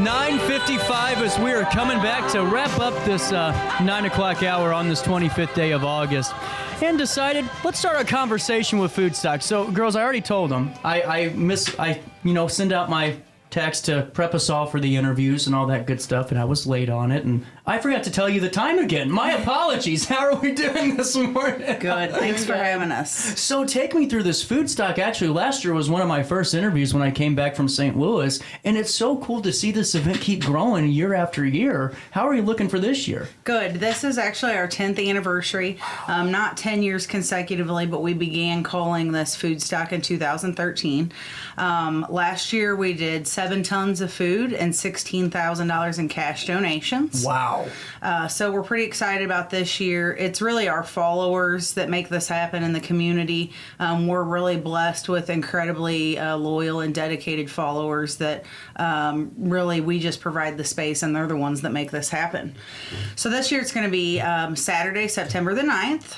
9:55 as we are coming back to wrap up this 9 o'clock hour on this 25th day of August, and decided let's start a conversation with Foodstock. So, girls, I already told them I send out my text to prep us all for the interviews and all that good stuff, and I was late on it, and I forgot to tell you the time again. My apologies. How are we doing this morning? Good. Thanks for having us. So take me through this Foodstock. Actually, last year was one of my first interviews when I came back from St. Louis, and it's so cool to see this event keep growing year after year. How are you looking for this year? Good. This is actually our 10th anniversary. Not 10 years consecutively, but we began calling this Foodstock in 2013. Last year we did 7 tons of food and $16,000 in cash donations. Wow. So we're pretty excited about this year. It's really our followers that make this happen in the community. We're really blessed with incredibly loyal and dedicated followers that really we just provide the space, and they're the ones that make this happen. So this year it's going to be Saturday, September the 9th.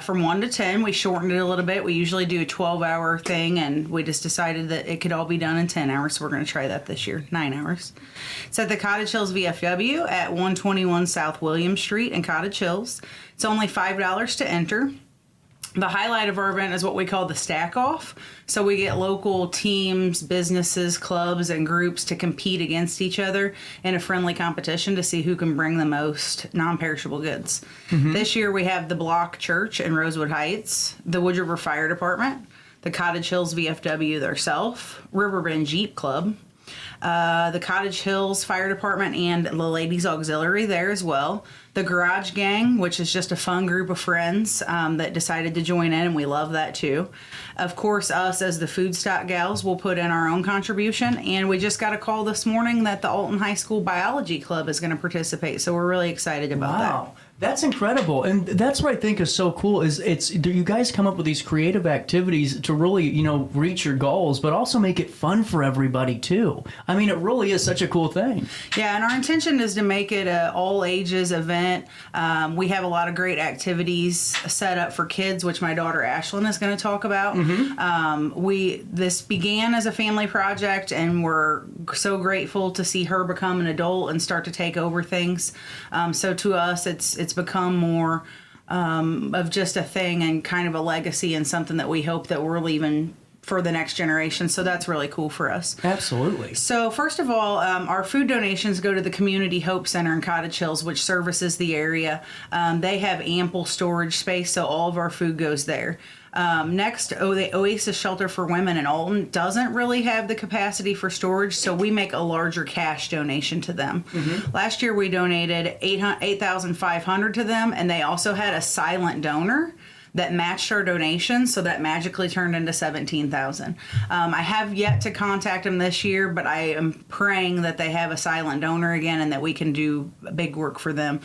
From 1 to 10. We shortened it a little bit. We usually do a 12-hour thing, and we just decided that it could all be done in 10 hours, so we're going to try that this year, 9 hours. It's at the Cottage Hills VFW at 121 South William Street in Cottage Hills. It's only $5 to enter. The highlight of our event is what we call the stack off. So we get local teams, businesses, clubs, and groups to compete against each other in a friendly competition to see who can bring the most non-perishable goods. Mm-hmm. This year we have the Block Church in Rosewood Heights, the Wood River Fire Department, the Cottage Hills VFW theirself, Riverbend Jeep Club, the Cottage Hills Fire Department and the Ladies Auxiliary there as well. The Garage Gang, which is just a fun group of friends that decided to join in, and we love that too. Of course, us as the Foodstock gals will put in our own contribution, and we just got a call this morning that the Alton High School Biology Club is going to participate, so we're really excited about that. That's incredible, and that's what I think is so cool. Is you guys come up with these creative activities to really, reach your goals, but also make it fun for everybody too. I mean, it really is such a cool thing. Yeah, and our intention is to make it an all ages event. We have a lot of great activities set up for kids, which my daughter Ashlyn is going to talk about. Mm-hmm. This began as a family project, and we're so grateful to see her become an adult and start to take over things. So to us, it's become more of just a thing and kind of a legacy and something that we hope that we're leaving for the next generation. So that's really cool for us. Absolutely. So first of all, our food donations go to the Community Hope Center in Cottage Hills, which services the area. They have ample storage space, so all of our food goes there. Next, the Oasis Shelter for Women in Alton doesn't really have the capacity for storage, so we make a larger cash donation to them. Mm-hmm. Last year we donated $8,500 to them, and they also had a silent donor that matched our donation, so that magically turned into $17,000. I have yet to contact them this year, but I am praying that they have a silent donor again and that we can do big work for them.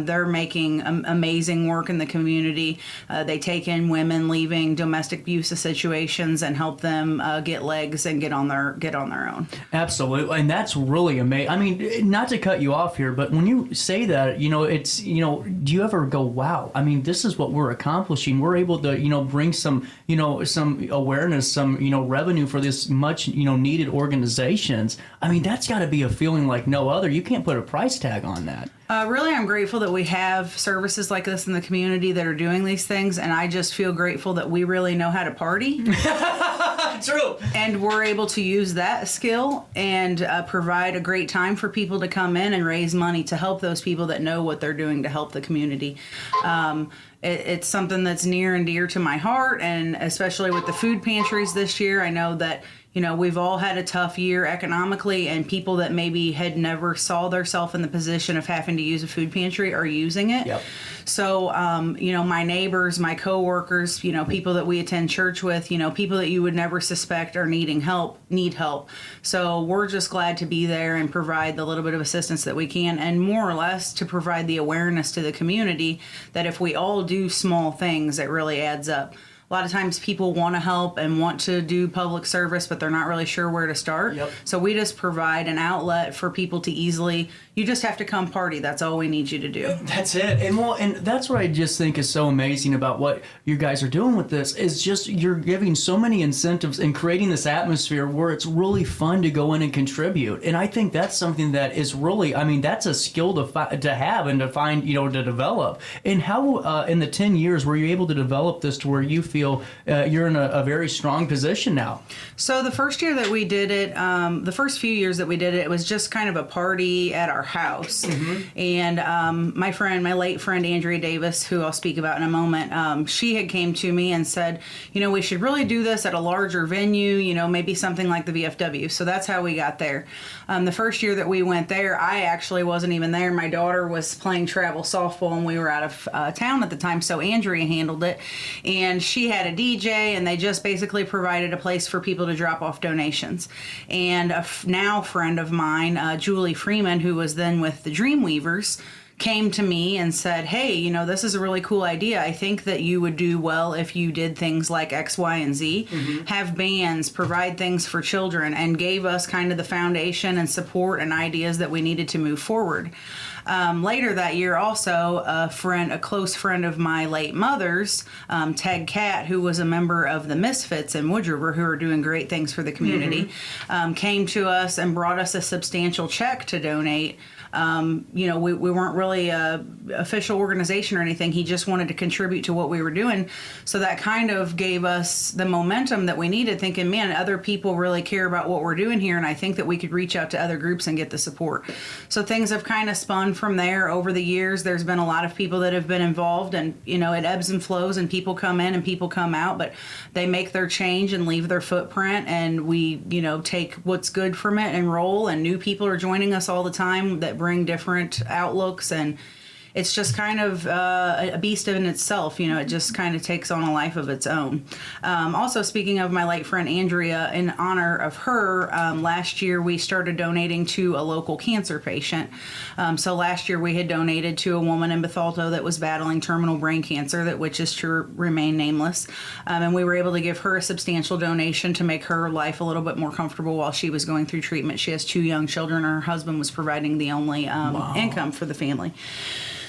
They're making amazing work in the community. They take in women leaving domestic abuse situations and help them get legs and get on their own. Absolutely, and that's really amazing. I mean, not to cut you off here, but when you say that, it's do you ever go, wow? I mean, this is what we're accomplishing. We're able to, bring some awareness, some, revenue for this much, needed organizations. I mean, that's got to be a feeling like no other. You can't put a price tag on that. Really, I'm grateful that we have services like this in the community that are doing these things, and I just feel grateful that we really know how to party. True. And we're able to use that skill and provide a great time for people to come in and raise money to help those people that know what they're doing to help the community. It's something that's near and dear to my heart, and especially with the food pantries this year, I know that we've all had a tough year economically, and people that maybe had never saw themselves in the position of having to use a food pantry are using it. Yep. So, my neighbors, my coworkers, people that we attend church with, people that you would never suspect are need help. So we're just glad to be there and provide the little bit of assistance that we can, and more or less to provide the awareness to the community that if we all do small things, it really adds up. A lot of times people want to help and want to do public service, but they're not really sure where to start. Yep. So we just provide an outlet for people to easily, you just have to come party. That's all we need you to do. That's it. And that's what I just think is so amazing about what you guys are doing with this is just you're giving so many incentives and creating this atmosphere where it's really fun to go in and contribute. And I think that's something that is really, I mean, that's a skill to have and to find, to develop. And how in the 10 years were you able to develop this to where you feel you're in a very strong position now? So the first year that we did it, the first few years that we did it, it was just kind of a party at our house. Mm-hmm. And my late friend Andrea Davis, who I'll speak about in a moment, she had came to me and said, we should really do this at a larger venue, maybe something like the VFW. So that's how we got there. The first year that we went there, I actually wasn't even there. My daughter was playing travel softball and we were out of town at the time. So Andrea handled it, and she had a DJ, and they just basically provided a place for people to drop off donations. And a now friend of mine, Julie Freeman, who was then with the Dreamweavers, came to me and said, hey, this is a really cool idea. I think that you would do well if you did things like X, Y, and Z, have bands, provide things for children, and gave us kind of the foundation and support and ideas that we needed to move forward. Later that year, also, a close friend of my late mother's, Ted Catt, who was a member of the Misfits in Wood River, who are doing great things for the community, came to us and brought us a substantial check to donate. We weren't really a official organization or anything. He just wanted to contribute to what we were doing. So that kind of gave us the momentum that we needed, thinking, man, other people really care about what we're doing here, and I think that we could reach out to other groups and get the support. So things have kind of spun from there over the years. There's been a lot of people that have been involved, and it ebbs and flows, and people come in and people come out, but they make their change and leave their footprint, and we take what's good from it and roll, and new people are joining us all the time that bring different outlooks, and it's just kind of a beast in itself. It just kind of takes on a life of its own. Also, speaking of my late friend Andrea, in honor of her, last year we started donating to a local cancer patient. So last year we had donated to a woman in Bethalto that was battling terminal brain cancer, that which is to remain nameless. And we were able to give her a substantial donation to make her life a little bit more comfortable while she was going through treatment. She has 2 young children. Her husband was providing the only income for the family.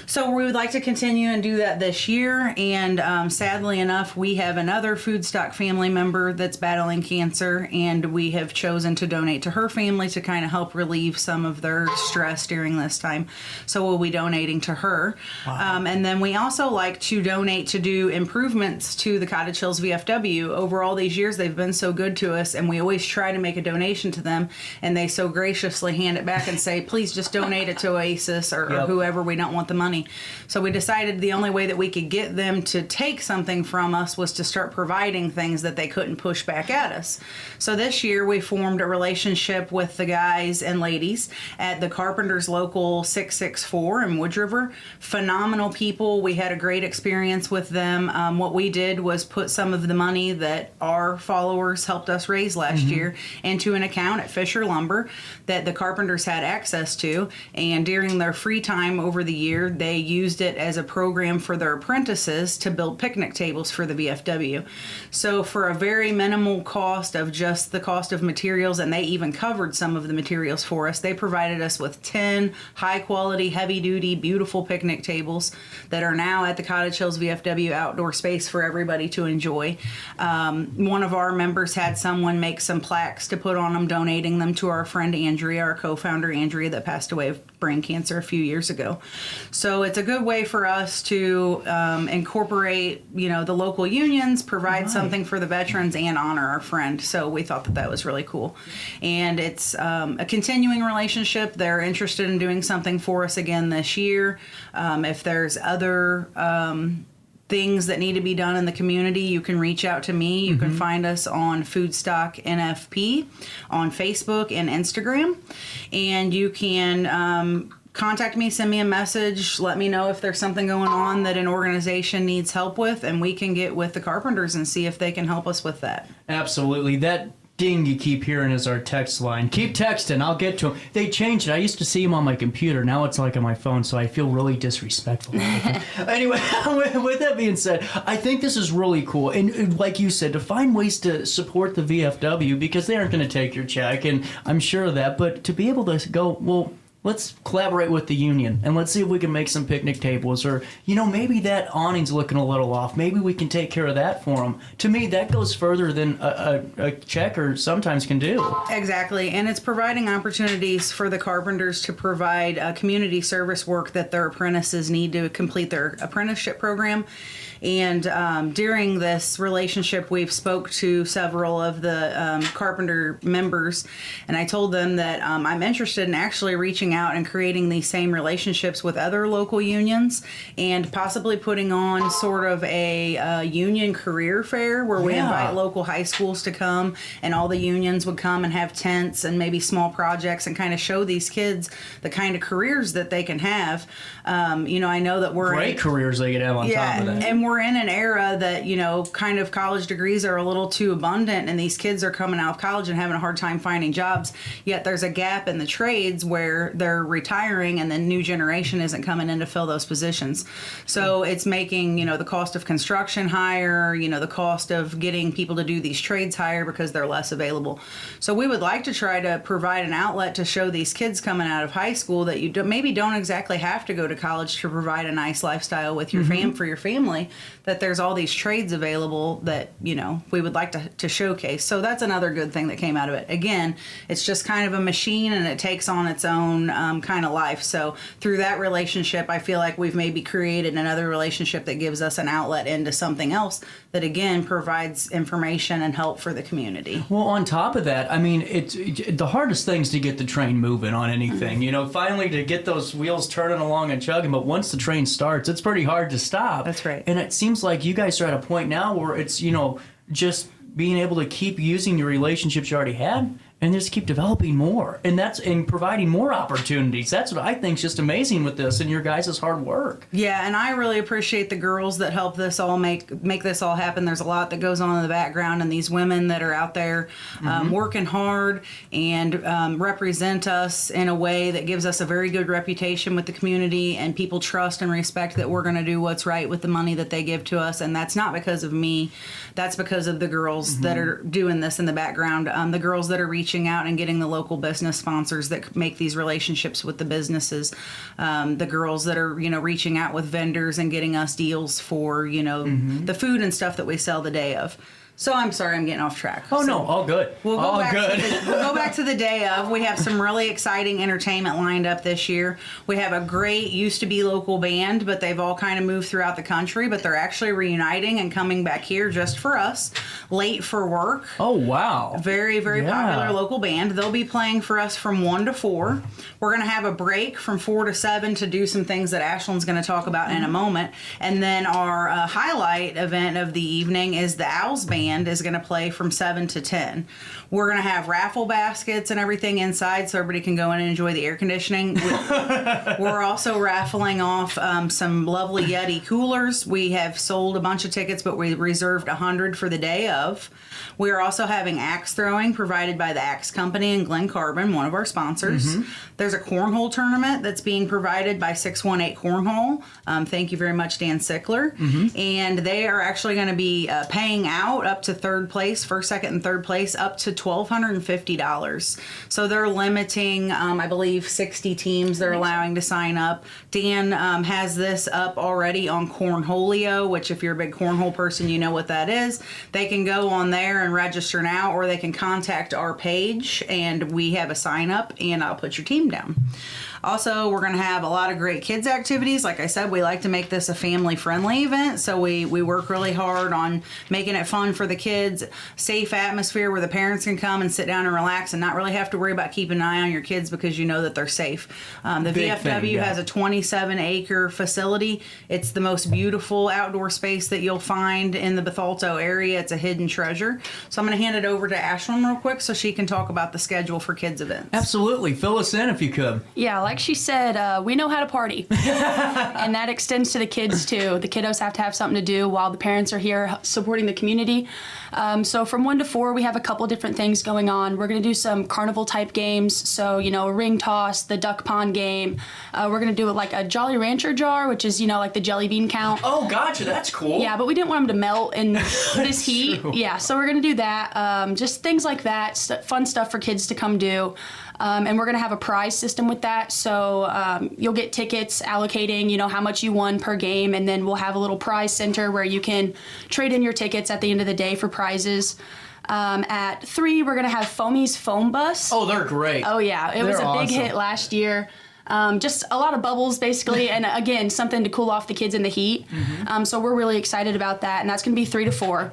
So we would like to continue and do that this year, and sadly enough, we have another Foodstock family member that's battling cancer, and we have chosen to donate to her family to kind of help relieve some of their stress during this time. So we'll be donating to her. Wow. And then we also like to donate to do improvements to the Cottage Hills VFW. Over all these years, they've been so good to us, and we always try to make a donation to them, and they so graciously hand it back and say, please just donate it to Oasis or whoever. We don't want the money. So we decided the only way that we could get them to take something from us was to start providing things that they couldn't push back at us. So this year we formed a relationship with the guys and ladies at the Carpenters Local 664 in Wood River. Phenomenal people. We had a great experience with them. What we did was put some of the money that our followers helped us raise last year into an account at Fisher Lumber that the Carpenters had access to, and during their free time over the year, they used it as a program for their apprentices to build picnic tables for the VFW. So for a very minimal cost of just the cost of materials, and they even covered some of the materials for us, they provided us with 10 high-quality, heavy-duty, beautiful picnic tables that are now at the Cottage Hills VFW outdoor space for everybody to enjoy. One of our members had someone make some plaques to put on them, donating them to our friend Andrea, our co-founder Andrea, that passed away of brain cancer a few years ago. So it's a good way for us to incorporate, the local unions, provide something for the veterans, and honor our friend. So we thought that that was really cool. And it's a continuing relationship. They're interested in doing something for us again this year. If there's other things that need to be done in the community, you can reach out to me. You can find us on Foodstock NFP on Facebook and Instagram. And you can contact me, send me a message, let me know if there's something going on that an organization needs help with, and we can get with the Carpenters and see if they can help us with that. Absolutely. That ding you keep hearing is our text line. Keep texting. I'll get to them. They changed it. I used to see them on my computer. Now it's like on my phone, so I feel really disrespectful. Anyway, with that being said, I think this is really cool. And like you said, to find ways to support the VFW, because they aren't going to take your check, and I'm sure of that. But to be able to go, well, let's collaborate with the union and let's see if we can make some picnic tables, or, maybe that awning's looking a little off. Maybe we can take care of that for them. To me, that goes further than a checker sometimes can do. Exactly. And it's providing opportunities for the carpenters to provide community service work that their apprentices need to complete their apprenticeship program. And during this relationship, we've spoke to several of the carpenter members, and I told them that I'm interested in actually reaching out and creating these same relationships with other local unions, and possibly putting on sort of a union career fair where we invite local high schools to come, and all the unions would come and have tents and maybe small projects and kind of show these kids the kind of careers that they can have. I know that we're great careers they could have on top of that. And we're in an era that, kind of college degrees are a little too abundant, and these kids are coming out of college and having a hard time finding jobs. Yet there's a gap in the trades where they're retiring and the new generation isn't coming in to fill those positions. So it's making, the cost of construction higher, the cost of getting people to do these trades higher because they're less available. So we would like to try to provide an outlet to show these kids coming out of high school that you maybe don't exactly have to go to college to provide a nice lifestyle with your for your family, that there's all these trades available that, we would like to showcase. So that's another good thing that came out of it. Again, it's just kind of a machine, and it takes on its own kind of life. So through that relationship, I feel like we've maybe created another relationship that gives us an outlet into something else that, again, provides information and help for the community. Well, on top of that, I mean, it's the hardest thing is to get the train moving on anything. Finally to get those wheels turning along and chugging. But once the train starts, it's pretty hard to stop. That's right. And it seems like you guys are at a point now where it's, just being able to keep using your relationships you already had and just keep developing more, and providing more opportunities. That's what I think is just amazing with this and your guys' hard work. Yeah, and I really appreciate the girls that help this all make this all happen. There's a lot that goes on in the background, and these women that are out there working hard and represent us in a way that gives us a very good reputation with the community, and people trust and respect that we're going to do what's right with the money that they give to us. And that's not because of me. That's because of the girls that are doing this in the background, the girls that are reaching out and getting the local business sponsors that make these relationships with the businesses, the girls that are reaching out with vendors and getting us deals for the food and stuff that we sell the day of. So I'm sorry, I'm getting off track. Oh, no, all good. We'll go back to the day of. We have some really exciting entertainment lined up this year. We have a great used to be local band, but they've all kind of moved throughout the country, but they're actually reuniting and coming back here just for us. Late for Work. Oh, wow. Very, very popular local band. They'll be playing for us from 1 to 4. We're going to have a break from 4 to 7 to do some things that Ashlyn's going to talk about in a moment. And then our highlight event of the evening is the Owls Band is going to play from 7 to 10. We're going to have raffle baskets and everything inside so everybody can go in and enjoy the air conditioning. We're also raffling off some lovely Yeti coolers. We have sold a bunch of tickets, but we reserved 100 for the day of. We are also having axe throwing provided by the Axe Company in Glen Carbon, one of our sponsors. There's a cornhole tournament that's being provided by 618 Cornhole. Thank you very much, Dan Sickler. And they are actually going to be paying out up to third place, first, second, and third place, up to $1,250. So they're limiting, I believe, 60 teams they're allowing to sign up. Dan has this up already on Cornholio, which if you're a big cornhole person, you know what that is. They can go on there and register now, or they can contact our page and we have a sign up and I'll put your team down. Also, we're going to have a lot of great kids activities. Like I said, we like to make this a family-friendly event, so we work really hard on making it fun for the kids, safe atmosphere where the parents can come and sit down and relax and not really have to worry about keeping an eye on your kids because you know that they're safe. The VFW has a 27-acre facility. It's the most beautiful outdoor space that you'll find in the Bethalto area. It's a hidden treasure. So I'm going to hand it over to Ashlyn real quick so she can talk about the schedule for kids events. Absolutely. Fill us in if you could. Yeah, like she said, we know how to party. And that extends to the kids, too. The kiddos have to have something to do while the parents are here supporting the community. So from 1 to 4, we have a couple different things going on. We're going to do some carnival type games. So, a ring toss, the duck pond game. We're going to do like a Jolly Rancher jar, which is, like the jelly bean count. Oh, gotcha. That's cool. Yeah, but we didn't want them to melt in this heat. True. Yeah, so we're going to do that. Just things like that, fun stuff for kids to come do. And we're going to have a prize system with that. So you'll get tickets allocating, how much you won per game. And then we'll have a little prize center where you can trade in your tickets at the end of the day for prizes. At 3, we're going to have Foamy's Foam Bus. Oh, they're great. Oh, yeah. It was They're a big awesome. hit last year. Just a lot of bubbles, basically, and again, something to cool off the kids in the heat. So we're really excited about that, and that's going to be 3 to 4.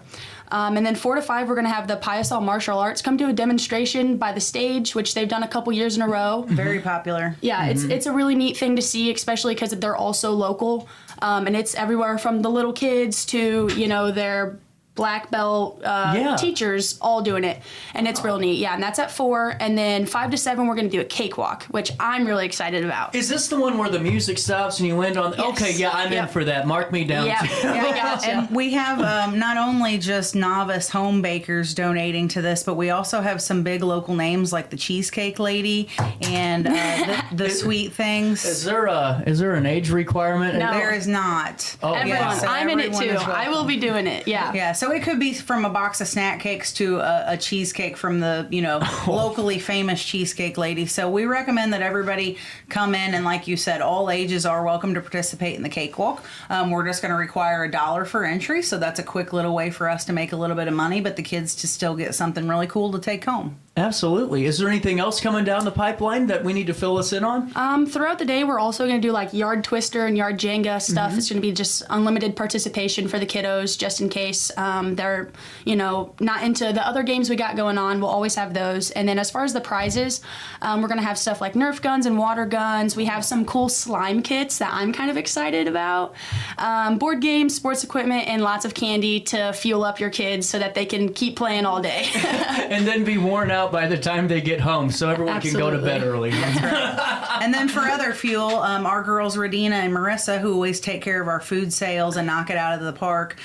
And then 4 to 5, we're going to have the Piasol Martial Arts come do a demonstration by the stage, which they've done a couple years in a row. Very popular. Yeah, it's a really neat thing to see, especially because they're also local, and it's everywhere from the little kids to, their black belt teachers all doing it, and it's real neat. Yeah, and that's at 4. And then 5 to 7, we're going to do a cakewalk, which I'm really excited about. Is this the one where the music stops and you land on? Yes. Okay, yeah, I'm in for that. Mark me down. Yeah, too. yeah, gotcha. And we have not only just novice home bakers donating to this, but we also have some big local names like the Cheesecake Lady and the Sweet Things. Is there an age requirement? No. There is not. Oh, Everyone, wow. so I'm in it everyone too. is welcome. I will be doing it. Yeah. Yeah, so it could be from a box of snack cakes to a cheesecake from the, locally famous Cheesecake Lady. So we recommend that everybody come in, and like you said, all ages are welcome to participate in the cakewalk. We're just going to require $1 for entry, so that's a quick little way for us to make a little bit of money, but the kids to still get something really cool to take home. Absolutely. Is there anything else coming down the pipeline that we need to fill us in on? Throughout the day, we're also going to do like yard twister and yard Jenga stuff. It's going to be just unlimited participation for the kiddos, just in case they're, not into the other games we got going on. We'll always have those. And then as far as the prizes, we're going to have stuff like Nerf guns and water guns. We have some cool slime kits that I'm kind of excited about. Board games, sports equipment, and lots of candy to fuel up your kids so that they can keep playing all day. And then be worn out by the time they get home, so everyone can go to bed early. And then for other fuel, our girls, Radina and Marissa, who always take care of our food sales and knock it out of the park,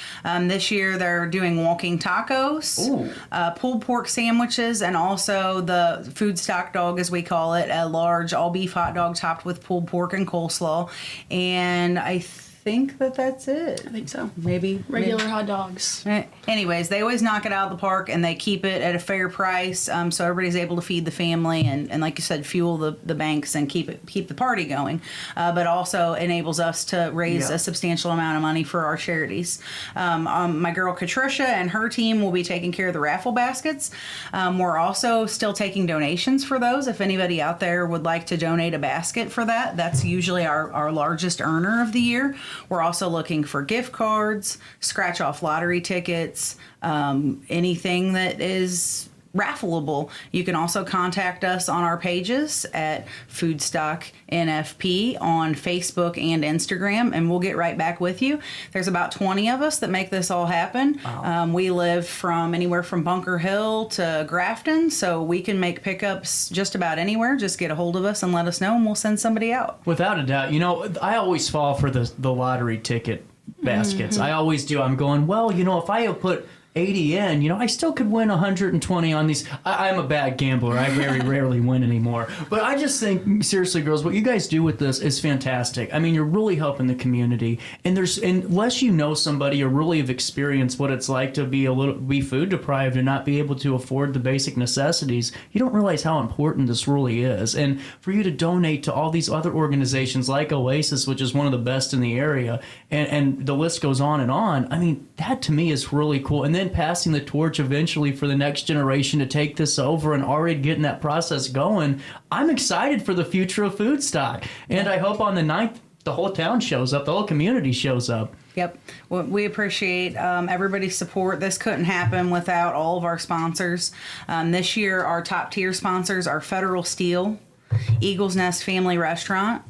this year they're doing walking tacos, pulled pork sandwiches, and also the Foodstock dog, as we call it, a large all-beef hot dog topped with pulled pork and coleslaw. And I think that's it. I think so. Maybe Regular hot dogs. Anyways, they always knock it out of the park, and they keep it at a fair price, so everybody's able to feed the family and like you said, fuel the banks and keep the party going, but also enables us to raise a substantial amount of money for our charities. My girl Katricia and her team will be taking care of the raffle baskets. We're also still taking donations for those. If anybody out there would like to donate a basket for that, that's usually our largest earner of the year. We're also looking for gift cards, scratch off lottery tickets, anything that is raffleable. You can also contact us on our pages at Foodstock NFP on Facebook and Instagram, and we'll get right back with you. There's about 20 of us that make this all happen. Wow. We live from anywhere from Bunker Hill to Grafton, so we can make pickups just about anywhere. Just get a hold of us and let us know, and we'll send somebody out. Without a doubt. I always fall for the lottery ticket baskets. I always do. I'm going, well, if I have put 80 in, I still could win 120 on these. I'm a bad gambler. I very rarely win anymore. But I just think, seriously, girls, what you guys do with this is fantastic. I mean, you're really helping the community. And unless you know somebody or really have experienced what it's like to be food deprived and not be able to afford the basic necessities, you don't realize how important this really is. And for you to donate to all these other organizations like Oasis, which is one of the best in the area, and the list goes on and on, I mean, that to me is really cool. And then passing the torch eventually for the next generation to take this over and already getting that process going. I'm excited for the future of Foodstock. And I hope on the 9th, the whole town shows up, the whole community shows up. Yep. Well, we appreciate everybody's support. This couldn't happen without all of our sponsors. This year, our top tier sponsors are Federal Steel, Eagles Nest Family Restaurant,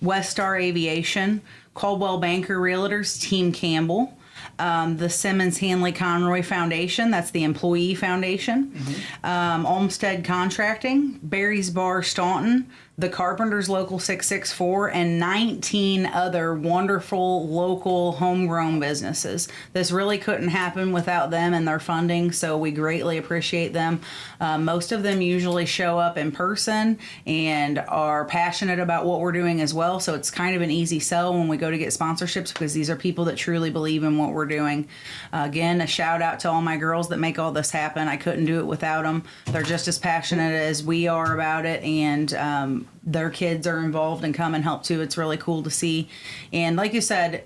West Star Aviation, Caldwell Banker Realtors, Team Campbell, the Simmons Hanley Conroy Foundation, that's the employee foundation, Olmsted Contracting, Barry's Bar Staunton, the Carpenters Local 664, and 19 other wonderful local homegrown businesses. This really couldn't happen without them and their funding, so we greatly appreciate them. Most of them usually show up in person and are passionate about what we're doing as well, so it's kind of an easy sell when we go to get sponsorships because these are people that truly believe in what we're doing. Again, a shout out to all my girls that make all this happen. I couldn't do it without them. They're just as passionate as we are about it, and their kids are involved and come and help too. It's really cool to see. And like you said,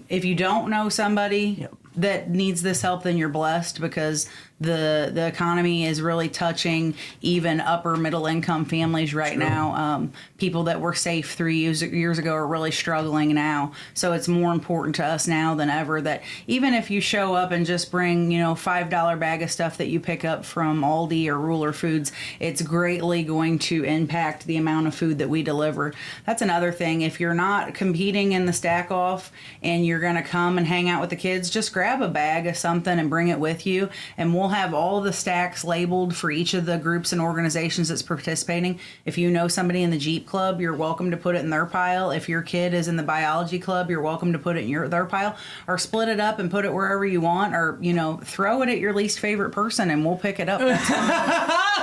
if you don't know somebody that needs this help, then you're blessed, because the economy is really touching even upper middle income families right now. People that were safe 3 years ago are really struggling now. So it's more important to us now than ever that even if you show up and just bring, $5 bag of stuff that you pick up from Aldi or Ruler Foods, it's greatly going to impact the amount of food that we deliver. That's another thing. If you're not competing in the stack off and you're going to come and hang out with the kids, just grab a bag of something and bring it with you, and we'll have all the stacks labeled for each of the groups and organizations that's participating. If you know somebody in the Jeep Club, you're welcome to put it in their pile. If your kid is in the Biology Club, you're welcome to put it in their pile, or split it up and put it wherever you want, or throw it at your least favorite person and we'll pick it up.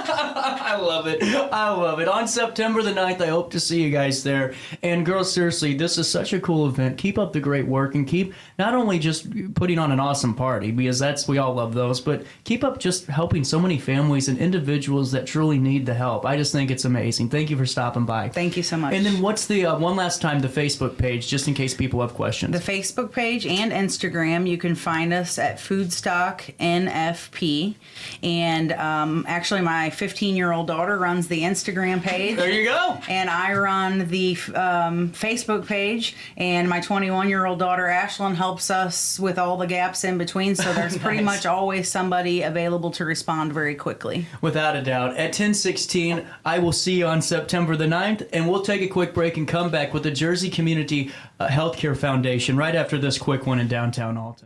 I love it. I love it. On September the 9th, I hope to see you guys there. And girls, seriously, this is such a cool event. Keep up the great work and keep not only just putting on an awesome party, because we all love those, but keep up just helping so many families and individuals that truly need the help. I just think it's amazing. Thank you for stopping by. Thank you so much. And then what's the, one last time, the Facebook page, just in case people have questions? The Facebook page and Instagram, you can find us at Foodstock NFP. And actually, my 15-year-old daughter runs the Instagram page. There you go. And I run the Facebook page. And my 21-year-old daughter, Ashlyn, helps us with all the gaps in between. So there's pretty much always somebody available to respond very quickly. Without a doubt. At 10:16, I will see you on September the 9th, and we'll take a quick break and come back with the Jersey Community Healthcare Foundation right after this quick one in downtown Alton.